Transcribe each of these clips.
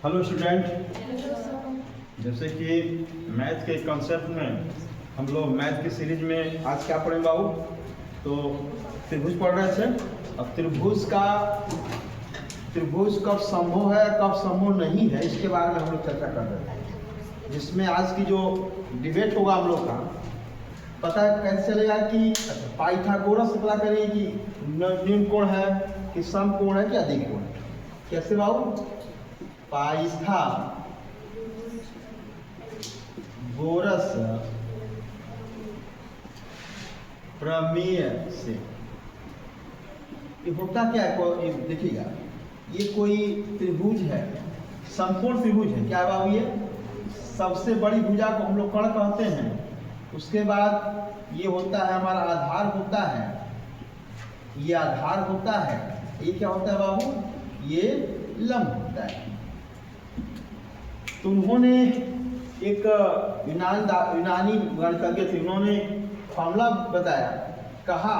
Hello student, जैसे कि math के कॉन्सेप्ट में हम लोग मैथ की सीरीज में आज क्या पढ़ेंगे बाबू? तो त्रिभुज पढ़ रहे थे। अब त्रिभुज कब समूह है कब समूह नहीं है इसके बारे में हम लोग चर्चा कर रहे थे, जिसमें आज की जो डिबेट होगा हम लोग का पता कैसे चलेगा कि पाइथागोरस से पता करेंगे कि न्यून कोण है कि सम कोण है कि अधिक कोण है। कैसे बाबू? पाइथागोरस प्रमेय से ये होता क्या है? देखिएगा, ये कोई त्रिभुज है, समकोण त्रिभुज है। क्या बाबू? ये सबसे बड़ी भुजा को हम लोग कर्ण कहते हैं। उसके बाद ये होता है हमारा आधार होता है, ये आधार होता है। ये क्या होता है बाबू? ये लंब होता है। तो उन्होंने एक यूनानी गणितज्ञ थे, उन्होंने फॉर्मूला बताया, कहा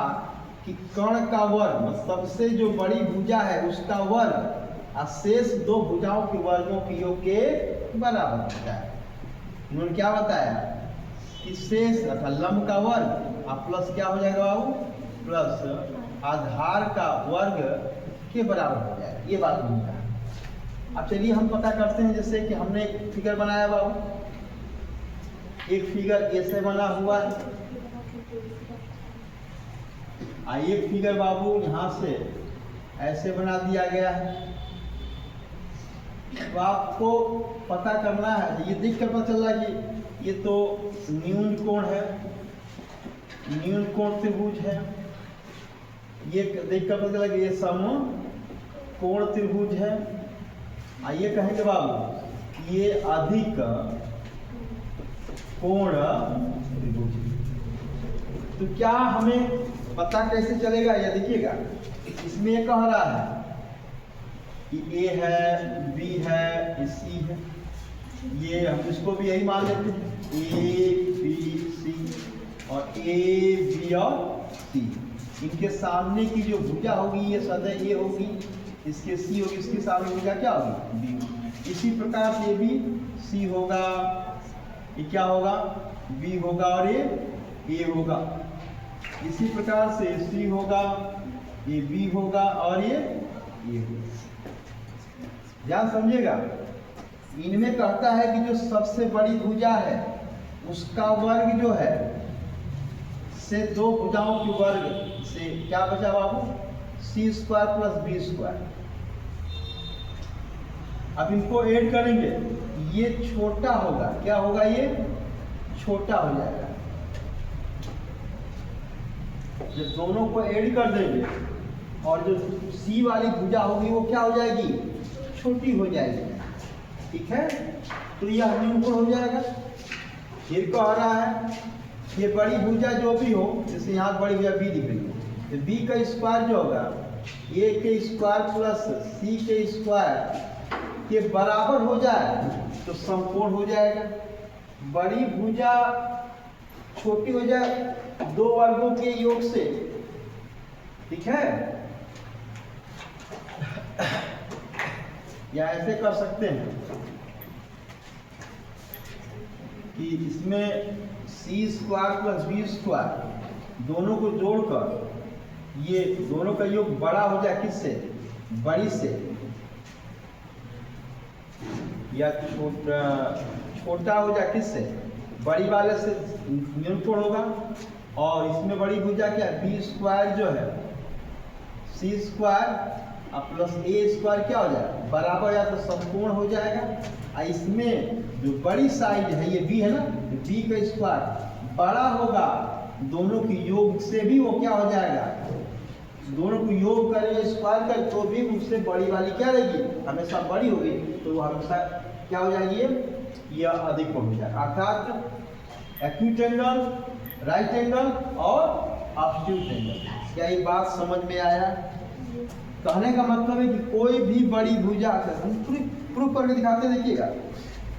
कि कर्ण का वर्ग सबसे जो बड़ी भुजा है उसका वर्ग शेष दो भुजाओं के वर्गों के योग के बराबर होता है। उन्होंने क्या बताया कि शेष अर्थात लंब का वर्ग प्लस क्या हो जाएगा बाबू? प्लस आधार का वर्ग के बराबर हो जाएगा। ये बात उन्होंने कहा। अब चलिए हम पता करते हैं। जैसे कि हमने एक फिगर बनाया बाबू, एक फिगर ऐसे बना हुआ है, एक फिगर बाबू यहाँ से ऐसे बना दिया गया है। तो आपको पता करना है, ये देख कर पता चल रहा है कि ये तो न्यून कोण है, न्यून कोण त्रिभुज है। ये देख कर पता चला कि ये समकोण त्रिभुज है। आइए कहेंगे बाबू ये अधिक कोण त्रिभुज। तो क्या हमें पता कैसे चलेगा? ये देखिएगा, इसमें ये कह रहा है कि ए है, बी है, सी है। ये हम इसको भी यही मान लेते हैं, ए बी सी, और ए बी और सी। इनके सामने की जो भुजा होगी ये सदैव ये होगी, इसके सी होगी, इसके सामने भुजा क्या होगी? बी। इसी प्रकार से ये भी सी होगा, ये क्या होगा? बी होगा, और ये ए होगा। इसी प्रकार से सी होगा, ये बी होगा, और ये होगा। ध्यान समझिएगा, इनमें कहता है कि जो सबसे बड़ी भुजा है उसका वर्ग जो है से दो भुजाओं के वर्ग से क्या बचा बाबू? सी स्क्वायर प्लस बी स्क्वायर। अब इनको ऐड करेंगे, ये छोटा होगा, क्या होगा? ये छोटा हो जाएगा। जब दोनों को ऐड कर देंगे और जो सी वाली भुजा होगी वो क्या हो जाएगी? छोटी हो जाएगी। ठीक है, तो यह न्यून हो जाएगा। फिर कह रहा है ये बड़ी भुजा जो भी हो, जैसे यहाँ बड़ी भुजा बी दिख रही है, तो बी का स्क्वायर जो होगा ए के स्क्वायर प्लस सी के स्क्वायर के बराबर हो जाए तो समकोण हो जाएगा। बड़ी भुजा छोटी हो जाए दो वर्गों के योग से। ठीक है, या ऐसे कर सकते हैं कि इसमें सी स्क्वायर प्लस बी स्क्वायर दोनों को जोड़कर ये दोनों का योग बड़ा हो जाए किससे? बड़ी से, या छोटा हो जाए किससे? बड़ी वाले से न्यून कोण होगा। और इसमें बड़ी भुजा क्या? बी स्क्वायर जो है सी स्क्वायर प्लस ए स्क्वायर क्या हो जाए? बराबर, या तो समकोण हो जाएगा। इसमें जो बड़ी साइड है ये बी है ना, बी का स्क्वायर बड़ा होगा, दोनों के योग से भी वो क्या हो जाएगा? दोनों को योग करें स्क्वायर कर तो भी उससे बड़ी वाली क्या रहेगी? हमेशा बड़ी होगी, तो वो हमेशा क्या हो जाएगी? यह अधिक हो जाएगा। अर्थात एक्यूट एंगल, राइट एंगल और ऑब्ट्यूज एंगल। क्या ये बात समझ में आया? कहने का मतलब है कि कोई भी बड़ी भुजा, हम प्रूफ करके दिखाते, देखिएगा।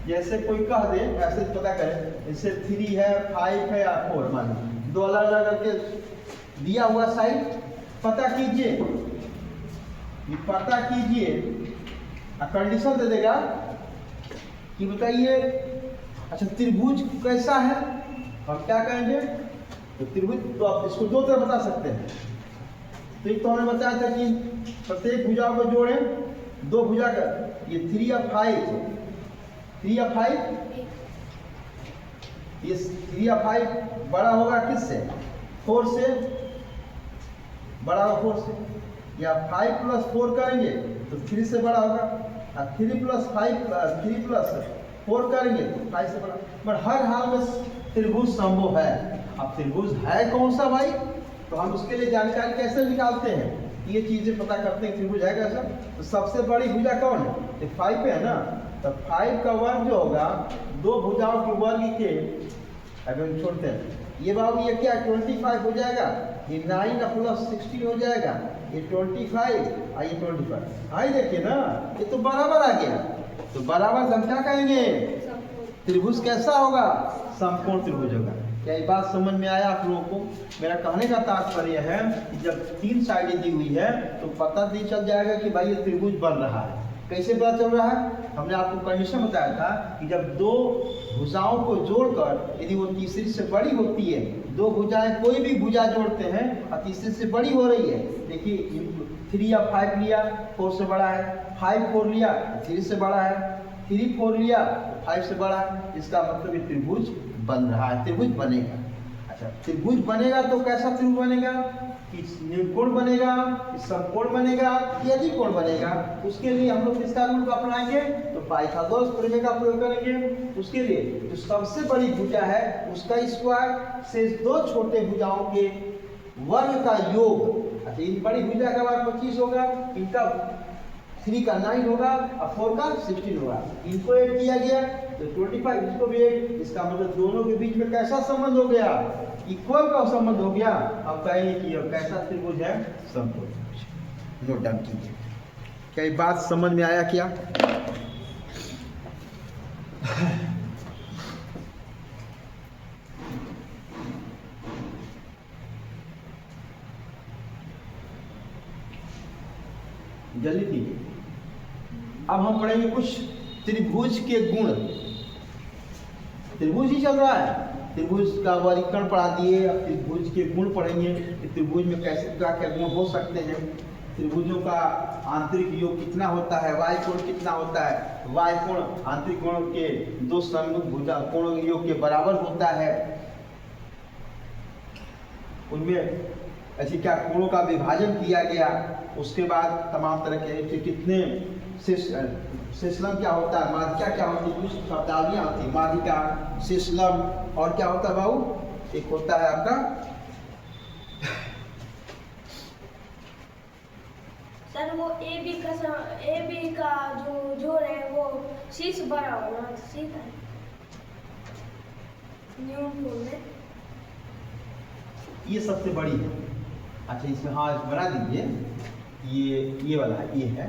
जैसे कोई कह दे, ऐसे पता करें, जैसे 3 है, 5 है या 4, मान लीजिए दो अलग अलग करके दिया हुआ साइड पता कीजिए, ये पता कीजिए, कंडीशन दे देगा कि बताइए अच्छा त्रिभुज कैसा है, हम क्या कहेंगे, तो त्रिभुज तो आप इसको दो तरह बता सकते हैं। तो एक तो हमने बताया था कि प्रत्येक भुजा को जोड़ें, दो भुजा का, ये 3 या 5, 3 या 5, ये 3 या 5 बड़ा होगा किससे, 4 से, बड़ा होगा 4 से, या 5 + 4 करेंगे तो 3 से बड़ा होगा, और 3 + 5 3 + 4 करेंगे तो 5 से बड़ा। पर हर हाल में त्रिभुज संभव है। अब त्रिभुज है कौन सा भाई, तो हम उसके लिए जानकारी कैसे निकालते हैं, ये चीजें पता करते हैं त्रिभुज है कैसा। तो सबसे बड़ी भुजा कौन है, तो 5 है ना, तो 5 का वर्ग जो होगा दो भुजाओं के वर्ग के, अगर हम छोड़ते हैं ये बाबू, ये क्या 25 हो जाएगा, ये 9 + 16 हो जाएगा, ये 25 और ये 25, आई देखिए ना, ये तो बराबर आ गया। तो बराबर हम क्या कहेंगे, त्रिभुज कैसा होगा, समकोण त्रिभुज होगा। क्या ये बात समझ में आया आप लोगों को। मेरा कहने का तात्पर्य है कि जब 3 साइडें दी हुई है तो पता नहीं चल जाएगा कि भाई ये त्रिभुज बन रहा है। कैसे पता चल रहा है, हमने आपको कंडीशन बताया था कि जब दो भुजाओं को जोड़कर यदि वो तीसरी से बड़ी होती है, दो भुजाएं कोई भी भुजा जोड़ते हैं और तीसरी से बड़ी हो रही है, देखिए 3 या 5 लिया 4 से बड़ा है, 5 4 लिया 3 से बड़ा है, 3 4 लिया 5 से बड़ा है, इसका मतलब ये त्रिभुज बन रहा है, त्रिभुज बनेगा। अच्छा त्रिभुज बनेगा तो कैसा त्रिभुज बनेगा, कि निर्कोण बनेगा, कि समकोण बनेगा, कि अधिकोण बनेगा। उसके लिए हम लोग किसका रूल अपनाएंगे, तो पाइथागोरस प्रमेय का प्रयोग करेंगे। उसके लिए जो सबसे बड़ी भुजा है उसका स्क्वायर से दो छोटे भुजाओं के वर्ग का योग। अच्छा इन बड़ी भुजा का वर्ग 25 होगा, इनका 3 का 9 होगा और 4 का 16 होगा, इनको ऐड किया गया तो 25, इसको भी ऐड, इसका मतलब दोनों के बीच में कैसा संबंध हो गया, इक्वल का संबंध हो गया। अब कहेंगे कि यह कैसा त्रिभुज है, समकोण त्रिभुज। नोट डाउन कीजिए। क्या ये बात समझ में आया क्या। जल्दी कीजिए। अब हम पढ़ेंगे कुछ त्रिभुज के गुण। त्रिभुज ही चल रहा है, त्रिभुज का वर्गीकरण पढ़ा दिए, अब त्रिभुज के गुण पढ़ेंगे कि त्रिभुज में कैसे क्या क्या गुण हो सकते हैं। त्रिभुजों का आंतरिक योग कितना होता है, वाय कोण कितना होता है, वाय कोण आंतरिक कोणों के दो सम्मुख भुजा कोणों के योग के बराबर होता है। उनमें ऐसी क्या कोणों का विभाजन किया गया। उसके बाद तमाम तरह के कितने शेषलम क्या होता है, माध्यिका क्या होती है, कुछ शब्दावलियाँ होती है, माध्यिका, शेषलम, और क्या होता है बाबू, एक होता है आपका सर वो ए बी का जो जोड़ है वो सी से बड़ा होना, सी का न्यूटन में ये सबसे बड़ी है। अच्छा इसमें हाँ बना दीजिए, ये वाला है, ये है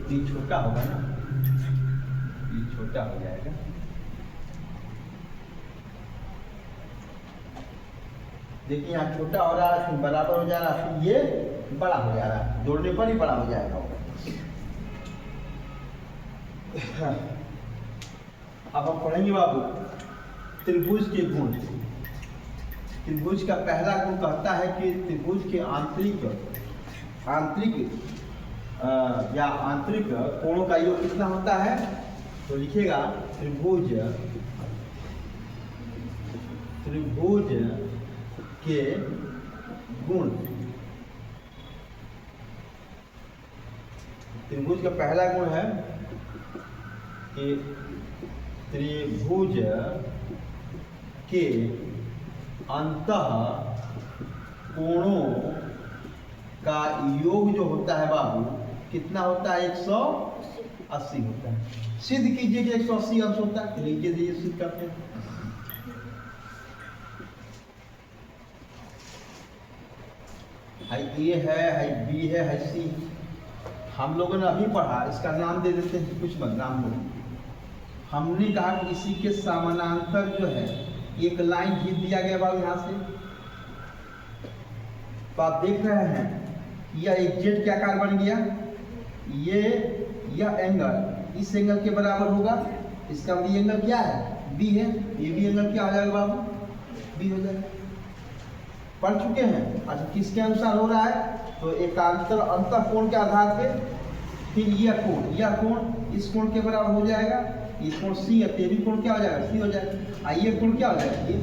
ये छोटा होगा ना, ये छोटा हो जाएगा। देखिए यहाँ छोटा हो रहा है, फिर बराबर हो जा रहा है, फिर ये बड़ा हो जा रहा है, जोड़ने पर ही बड़ा हो जाएगा। अब हम पढ़ेंगे बाबू त्रिभुज के गुण। त्रिभुज का पहला गुण कहता है कि त्रिभुज के आंतरिक कोणों का योग कितना होता है, तो लिखिएगा त्रिभुज के गुण। त्रिभुज का पहला गुण है कि त्रिभुज के अंतः कोणों का योग जो होता है बाबू कितना होता है, 180 होता है। सिद्ध कीजिए कि 180 अंश होता है, तो लीजिए दीजिए सिद्ध करते हैं। हाई ए है, हाई बी है, हाई सी। हम लोगों ने अभी पढ़ा, इसका नाम दे देते हैं, कुछ मत नाम दो। हमने कहा कि इसी के समानांतर जो है एक लाइन खींच दिया गया बाबू यहाँ से, तो आप देख रहे हैं यह एक जेड के आकार बन गया, यह एंगल इस एंगल के बराबर होगा, इसका भी एंगल क्या है बी है, ये भी एंगल क्या हो जाएगा बाबू बी हो जाएगा। पढ़ चुके हैं। अच्छा किसके अनुसार हो रहा है, तो एकांतर अंतःकोण के आधार पे, फिर यह कोण इस कोण के बराबर हो जाएगा, ये कोण सी है, तेरी कोण क्या हो जाएगा सी हो जाएगा, ये कोण क्या हो जाएगा ये।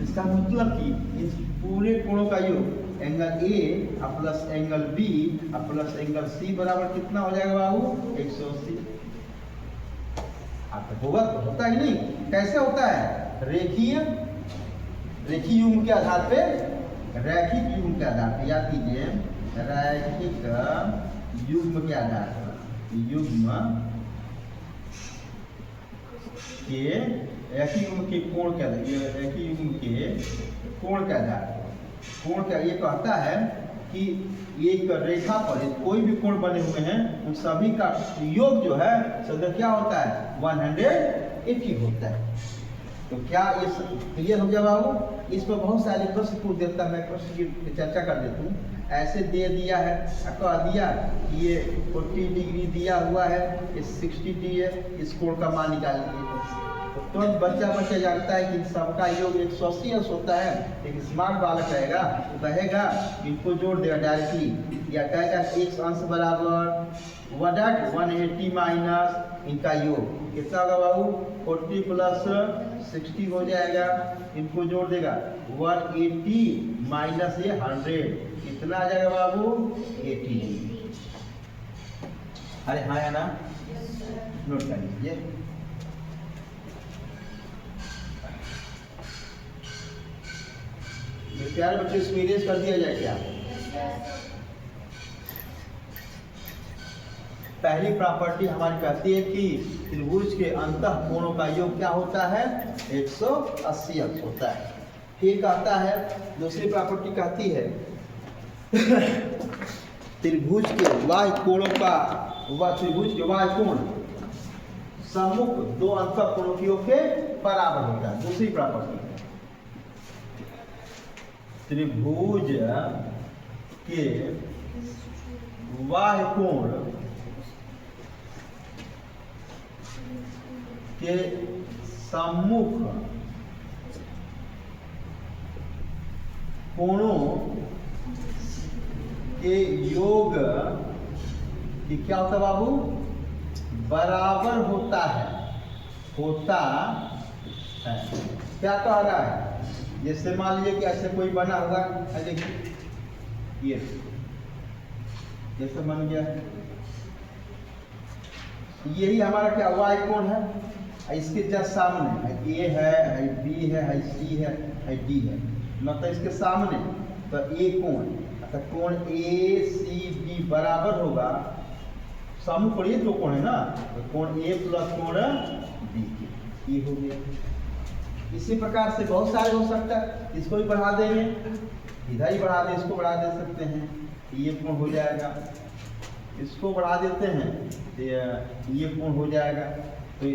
इसका मतलब कि इस पूरे कोणों का योग angle A plus angle B plus angle C बराबर कितना हो जाएगा बाबू 180। आप होगा तो होता ही नहीं, कैसे होता है, रेखीय युग्म के आधार पे, रैखिक युग्म के आधार पे, याद कीजिए रैखिक युग्म के आधार पर, युग्म के रैखिक युग्म के कोण के आधार, रैखिक युग्म के कोण के आधार पर, कोण क्या ये कहता है कि एक रेखा पर कोई भी कोण बने हुए हैं उन सभी का योग जो है सदैव क्या होता है 180 होता है। तो क्या ये क्लियर हो गया बाबू। इस पर बहुत सारे प्रश्न पूछ देता है, मैं प्रश्न की चर्चा कर देता हूँ। ऐसे दे दिया है, कह दिया कि ये 40 डिग्री दिया हुआ है, ये 60 है, इस कोण का मान निकालिए। तो तुरंत बच्चा जानता है कि सबका योग 180 होता है। एक स्मार्ट बालक रहेगा तो कहेगा, इनको जोड़ देगा डायरेक्टली, या कहेगा x अंश बराबर 180 माइनस इनका योग कितना होगा बाबू 40 प्लस 60 हो जाएगा, इनको जोड़ देगा 180 माइनस ये 100 कितना आ जाएगा बाबू 80। अरे हाँ या ना, नोट कर लीजिए। प्यारे बच्चों इसको इरेज कर दिया जाए क्या। पहली प्रॉपर्टी हमारी कहती है कि त्रिभुज के अंतः कोणों का योग क्या होता है 180 अंश होता है। फिर कहता है दूसरी प्रॉपर्टी कहती है त्रिभुज के बाह्य कोणों का त्रिभुज के बाह्य कोण सम्मुख दो अंतः कोणों के योग के बराबर होता है। दूसरी प्रॉपर्टी त्रिभुज के बाह्य कोण के सम्मुख कोणों के योग कि क्या होता है बाबू बराबर होता है क्या कह रहा है। जैसे मान लीजिए कि ऐसे कोई बना हुआ है, देखिए ये जैसे बन गया, यही हमारा क्या वाई कोण है, इसके जस्ट सामने है ए है बी है सी है डी है, मतलब इसके सामने तो ए कोण, तो कोण ए सी बी बराबर होगा, सामने कोण ये दो कोण है ना, तो कोण ए प्लस कोण बी ये हो गया। इसी प्रकार से बहुत सारे हो सकता है, इसको भी बढ़ा देंगे, इधर ही बढ़ा दें, इसको बढ़ा दे सकते हैं, ये कोण हो जाएगा, इसको बढ़ा देते हैं ये कोण हो जाएगा। तो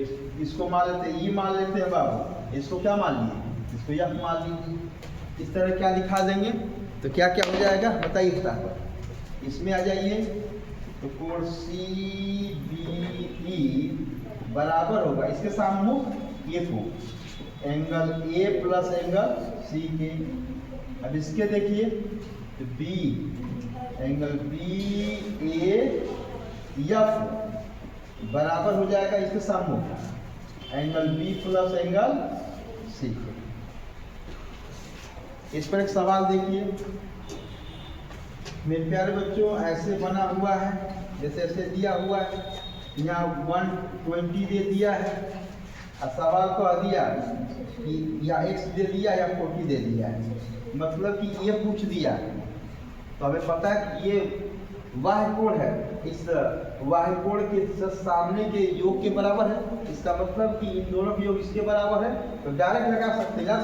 इसको मान लेते हैं, ये मान लेते हैं बाबू, इसको क्या मान लिए, इसको यह मान लीजिए। इस तरह क्या दिखा देंगे तो क्या क्या हो जाएगा बताइए फटाफट। इसमें आ जाइए तो कोण सी बी ई बराबर होगा इसके सामने ये कोण angle A plus angle C के। अब इसके देखिए तो B angle B A F बराबर हो जाएगा इसके सामने angle B plus angle C के। इस पर एक सवाल देखिए मेरे प्यारे बच्चों, ऐसे बना हुआ है, जैसे ऐसे दिया हुआ है, यहाँ 120 दे दिया है और सवाल को दिया कि या x दे दिया या 40 दे दिया है, मतलब कि ये पूछ दिया। तो हमें पता है कि ये बाह्य कोण है, इस बाह्य कोण के सामने के योग के बराबर है, इसका मतलब कि इन दोनों के योग इसके बराबर है। तो डायरेक्ट लगा सकते हैं ना,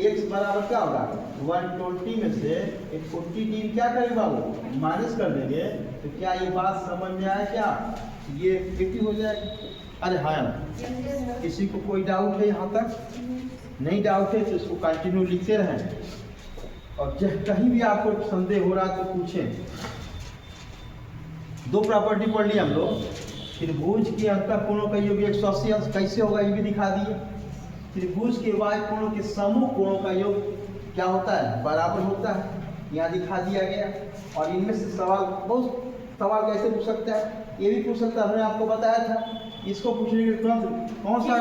x बराबर क्या होगा 120 में से एक 40 क्या करेंगे बाबू माइनस कर देंगे। तो क्या ये बात समझ में आया क्या, ये 50 हो जाएगा। अरे हाँ ना, किसी को कोई डाउट है यहाँ तक, नहीं डाउट है तो इसको कंटिन्यू लिखते रहें। और कहीं भी आपको संदेह हो रहा तो पूछें। दो प्रॉपर्टी पढ़ ली हम लोग। त्रिभुज के अंतःकोणों का योग 180 अंश कैसे होगा ये भी दिखा दिए। त्रिभुज के वाय कोणों के समूह कोणों का योग क्या होता है, बराबर होता है, यहाँ दिखा दिया गया। और इनमें से सवाल बहुत सवाल कैसे पूछ सकता है, ये भी पूछ सकता है, हमने आपको बताया था। इसको पूछने के तुरंत कौन सा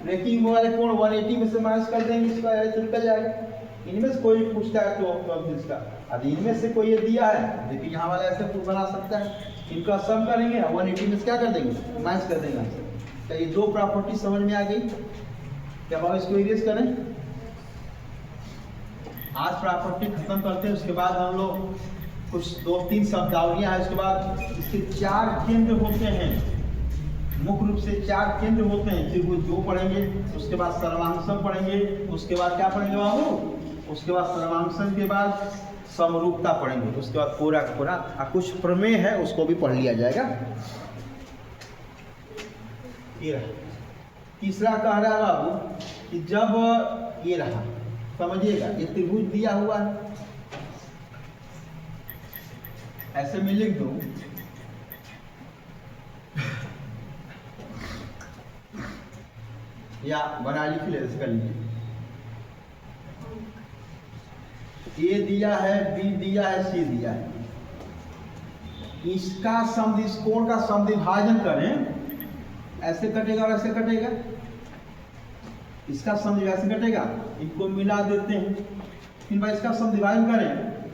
रेकिंग वाले कोण 180 में से माइनस कर देंगे, इसका तो निकल जाएगा। इनमें से कोई पूछता है तो इसका, अब इनमें से कोई ये दिया है देखिए यहाँ वाला ऐसे बना सकता है, इनका सम करेंगे 180 में से क्या कर देंगे, माइनस कर देंगे। तो ये दो प्रॉपर्टी समझ में आ गई। क्या अब इसको इरेज करें, आज प्रॉपर्टी खत्म करते हैं, उसके बाद हम लोग कुछ 2-3 शब्दावलियां हैं, उसके बाद इसके 4 केंद्र होते हैं, मुख्य रूप से 4 केंद्र होते हैं। त्रिभुज जो पढ़ेंगे, उसके बाद सर्वांशम पढ़ेंगे, उसके बाद क्या पढ़ेंगे बाबू, उसके बाद सर्वांशम के बाद समरूपता पढ़ेंगे, उसके बाद पूरा का पूरा कुछ प्रमेय है उसको भी पढ़ लिया जाएगा। ये रहा तीसरा कह रहा है बाबू कि जब ये रहा, समझिएगा ये त्रिभुज दिया हुआ है, ऐसे में लिख दो या बना लिख ले, कर लीजिए। ए दिया है, बी दिया है, सी दिया है, इसका सम, इस कोण का समद्विभाजन करें, ऐसे कटेगा और ऐसे कटेगा, इसका समद्विभाजन कटेगा, इनको मिला देते हैं, फिर भाई इसका समद्विभाजन करें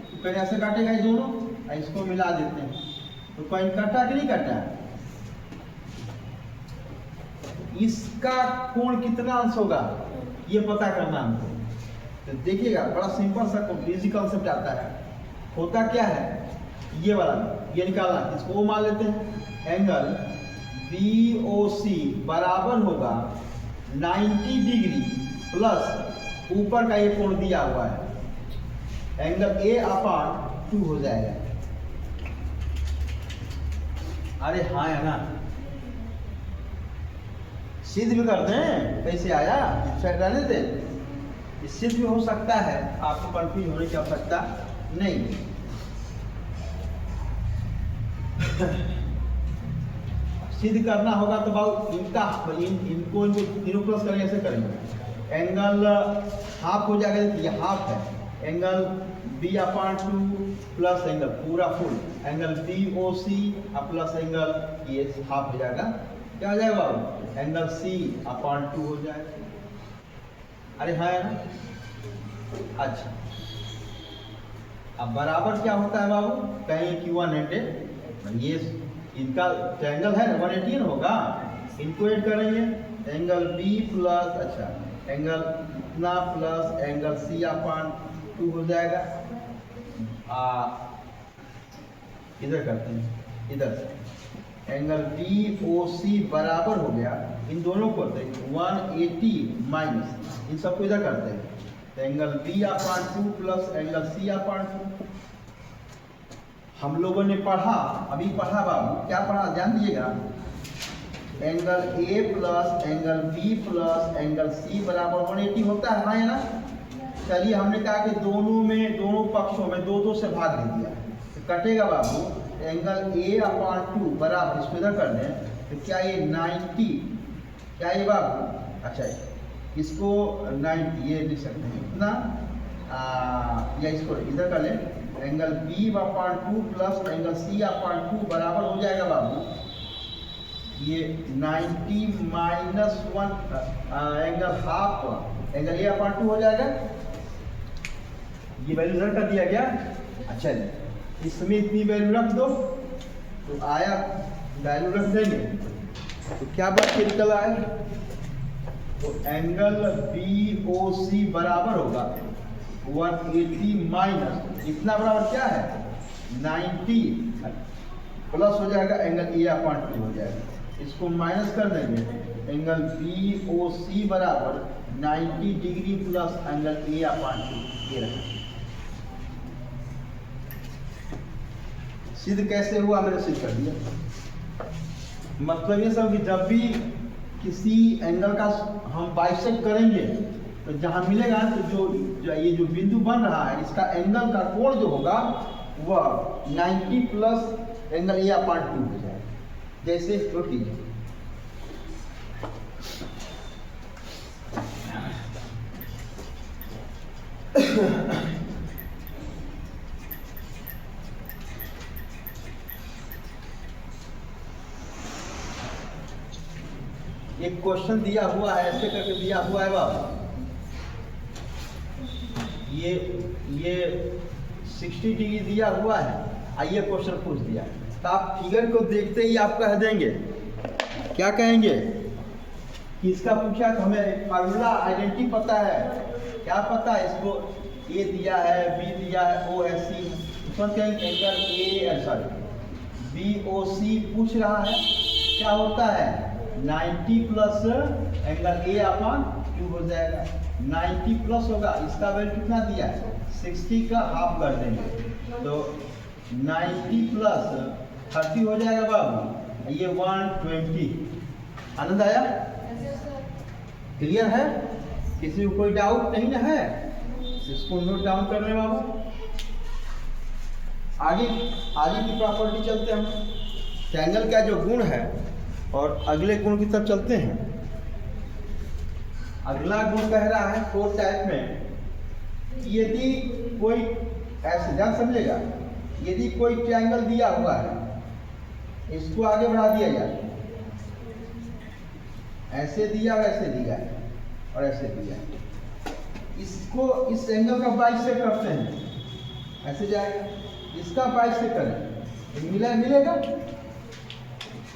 तो कहीं ऐसे काटेगा ये दोनों, इसको मिला देते हैं, तो कहीं कटा कि नहीं कटा, इसका कोण कितना अंश होगा ये पता करना हमको। तो देखिएगा बड़ा सिंपल सा इजी कॉन्सेप्ट आता है। होता क्या है, ये वाला ये निकालना, इसको वो मान लेते हैं, एंगल BOC बराबर होगा 90 डिग्री प्लस ऊपर का ये कोण दिया हुआ है, एंगल A/2 हो जाएगा। अरे हाँ है ना, सिद्ध भी कर दें, कैसे आया रहने दें, सिद्ध भी हो सकता है, आपको कंफ्यूज होने की आवश्यकता नहीं। सिद्ध करना होगा तो बहुत इनको तीनों प्लस करेंगे, ऐसे करेंगे, एंगल हाफ हो जाएगा, ये हाफ है, एंगल B/2 प्लस एंगल पूरा full, angle BOC plus angle ये हाफ हो जाएगा, क्या हो जाएगा बाबू, एंगल C/2 हो जाएगा। अरे हाँ है ना। अच्छा अब बराबर क्या होता है बाबू, कहीं कि 180, ये इनका ट्रायंगल है 180 ना होगा, इनको ऐड करेंगे, एंगल B प्लस अच्छा एंगल इतना प्लस एंगल C/2 हो जाएगा। इधर करते हैं, इधर एंगल BOC बराबर हो गया, इन दोनों को 180 माइनस इन सबको इधर करते हैं, तो angle B/2 plus angle C/2। हम लोगों ने पढ़ा, अभी पढ़ा बाबू, क्या पढ़ा ध्यान दीजिएगा, angle A plus angle B plus angle C बराबर 180 होता है, हाँ है ना। चलिए हमने कहा कि दोनों पक्षों में 2-2 से भाग दे दिया, तो कटेगा बाबू, एंगल A/2 बराबर, इसको इधर कर दें, तो क्या ये 90, क्या ये बाबू, अच्छा इसको 90 ये लिख सकते हैं इतना, या इसको इधर कर लें, angle B/2 plus angle C/2 बराबर हो जाएगा बाबू, ये 90 minus 1 angle half angle A/2 हो जाएगा, ये वैल्यू इधर कर दिया गया। अच्छा इसमें इतनी वैल्यू रख दो, तो आया वैल्यू रख देंगे तो क्या बात के निकल आए, तो एंगल BOC बराबर होगा 180 माइनस इतना बराबर क्या है 90 प्लस हो जाएगा एंगल A/2 हो जाएगा, इसको माइनस कर देंगे, एंगल BOC बराबर 90 डिग्री प्लस एंगल A/2, ये रहा। सिद्ध कैसे हुआ, मैंने सिद्ध कर दिया। मतलब ये सब कि जब भी किसी एंगल का हम बाइसेक्ट करेंगे तो जहाँ मिलेगा तो ये जो बिंदु बन रहा है इसका एंगल का कोण जो होगा वह 90 प्लस एंगल ए अपॉन 2 हो जाएगा। जैसे नोट कीजिए, एक क्वेश्चन दिया हुआ है, ऐसे करके दिया हुआ है बाबा, ये 60 डिग्री दिया हुआ है, आइए क्वेश्चन पूछ दिया तो आप फिगर को देखते ही आप कह देंगे, क्या कहेंगे कि इसका पूछा तो हमें फार्मूला आइडेंटिटी पता है, क्या पता है इसको, ए दिया है, बी दिया है, ओ एस सी, तुरंत कहेंगे angle A sorry B O C पूछ रहा है, क्या होता है 90 प्लस एंगल ए अपॉन 2 हो जाएगा। 90 प्लस होगा, इसका वैल्यू कितना दिया है 60 का हाफ कर देंगे तो 90 प्लस 30 हो जाएगा बाबू, ये 120। आनंद आया? क्लियर है? किसी को कोई डाउट नहीं ना है? इसको नोट डाउन कर ले बाबू। आगे की प्रॉपर्टी चलते हैं हम, ट्रायंगल का जो गुण है और अगले गुण की तरफ चलते हैं। अगला गुण कह रहा है फोर्थ टाइप में, यदि कोई ऐसे ध्यान समझेगा, यदि कोई ट्रायंगल दिया हुआ है, इसको आगे बढ़ा दिया जाए, ऐसे दिया और ऐसे दिया और ऐसे दिया, इसको इस एंगल का 22 से करते हैं, ऐसे जाएगा, इसका 22 से करें, मिलेगा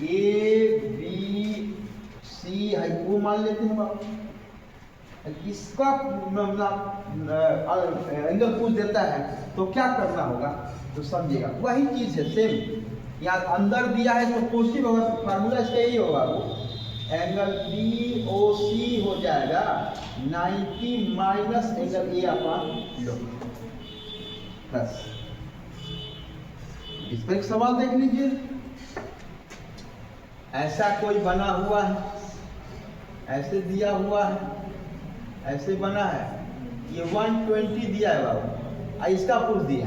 ए बी सी है वो मान लेते हैं बाबू, इसका एंगल पूछ देता है तो क्या करना होगा, तो समझिएगा वही चीज है सेम, यहाँ अंदर दिया है तो पॉजिटिव होगा, फार्मूला इसका यही होगा, वो एंगल बी ओ सी हो जाएगा 90 minus angle A upon low plus. इस पर एक सवाल देख लीजिए, ऐसा कोई बना हुआ है, ऐसे दिया हुआ है, ऐसे बना है, ये 120 दिया है बाबू, इसका पूछ दिया,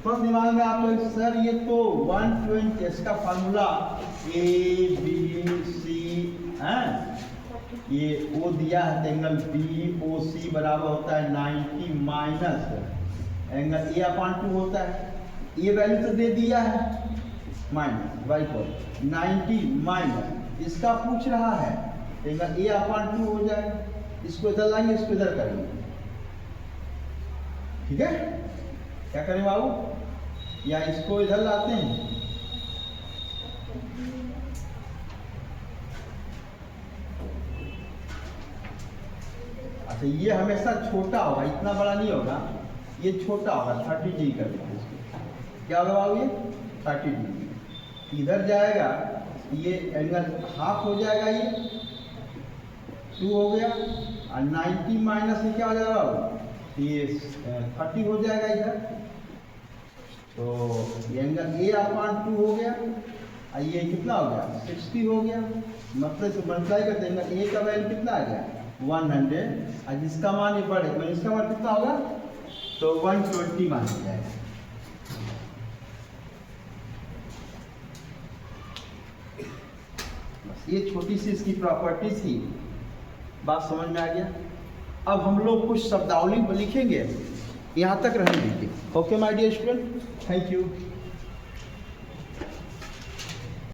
तो दिमाग में आप लोग सर ये तो 120, इसका फार्मूला ए बी सी है, ये ओ दिया है तो एंगल बी ओ सी बराबर होता है 90 माइनस एंगल ए अपॉन 2 होता है, ये वैल्यू तो दे दिया है माइनस वाई को 90 माइनस, इसका पूछ रहा है एंगल ए अपॉन 2 हो जाएगा, इसको इधर लाएंगे, इसको इधर करेंगे, ठीक है? क्या करें बाबू, या इसको इधर लाते हैं, अच्छा ये हमेशा छोटा होगा, इतना बड़ा नहीं होगा, ये छोटा होगा, 30 डिग्री कर देंगे इसको, क्या होगा बाबू ये 30 डिग्री, इधर जाएगा ये एंगल हाफ हो जाएगा, ये 2 हो गया, और 90 माइनस ये क्या हो जाएगा बाबू, ये 30 हो जाएगा इधर, तो ये एंगल ए अपॉन 2 हो गया, और ये कितना हो गया 60 हो गया, मतलब से मल्टीप्लाई करते एंगल ए का वैल्यू कितना आ गया 100, और जिसका मान ये बढ़े मतलब इसका मान कितना होगा तो 120 मान हो जाएगा। बस ये छोटी सी इसकी प्रॉपर्टी थी, बात समझ में आ गया। अब हम लोग कुछ शब्दावली लिखेंगे, यहाँ तक रहने दीजिए। Okay my dear student, thank you.